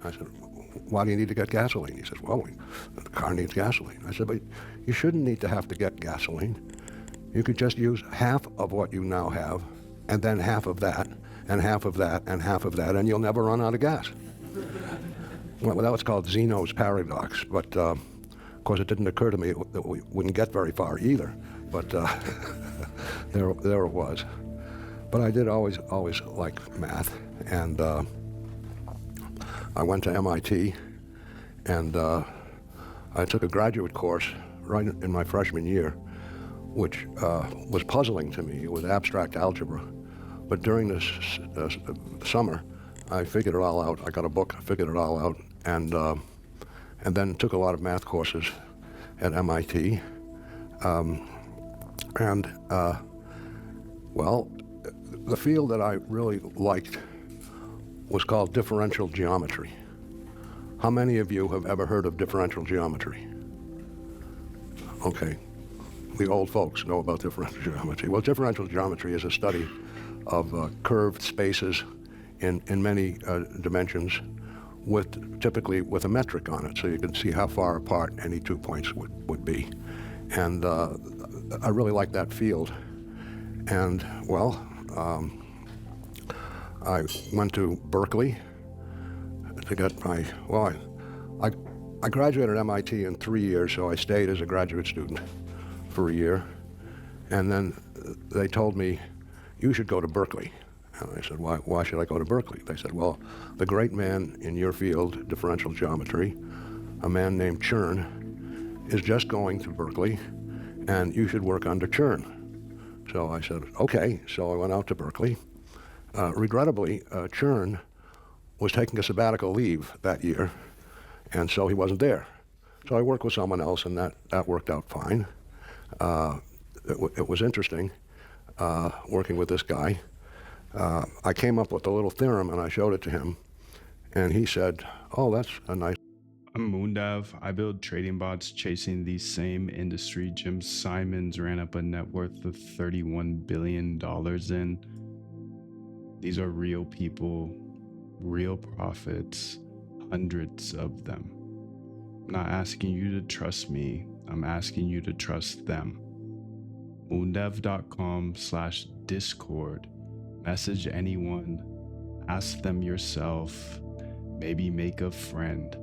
I said, why do you need to get gasoline? He says, well, the car needs gasoline. I said, but you shouldn't need to have to get gasoline. You could just use half of what you now have, and then half of that, and half of that, and half of that, and you'll never run out of gas. Well, that was called Zeno's paradox, but of course it didn't occur to me that we wouldn't get very far either. But there it was. But I did always like math, and I went to MIT, and I took a graduate course right in my freshman year, which was puzzling to me. It was abstract algebra. But during this summer, I figured it all out. I got a book, I figured it all out, and then took a lot of math courses at MIT. Well, the field that I really liked was called differential geometry. How many of you have ever heard of differential geometry? Okay, the old folks know about differential geometry. Well, differential geometry is a study of curved spaces in many dimensions, typically with a metric on it, so you can see how far apart any 2 points would be. And I really like that field. And, well, I went to Berkeley to get my, I graduated at MIT in 3 years, so I stayed as a graduate student for a year. And then they told me, you should go to Berkeley. And I said, why should I go to Berkeley? They said, well, the great man in your field, differential geometry, a man named Chern, is just going to Berkeley, and you should work under Chern. So I said, okay. So I went out to Berkeley. Regrettably, Chern was taking a sabbatical leave that year, and so he wasn't there. So I worked with someone else, and that worked out fine. It was interesting working with this guy. I came up with a little theorem, and I showed it to him, and he said, oh, that's a nice. I'm Moondav. I build trading bots chasing the same industry Jim Simons ran up a net worth of $31 billion in. These are real people, real profits, hundreds of them. I'm not asking you to trust me. I'm asking you to trust them. Moondev.com/Discord. Message anyone. Ask them yourself. Maybe make a friend.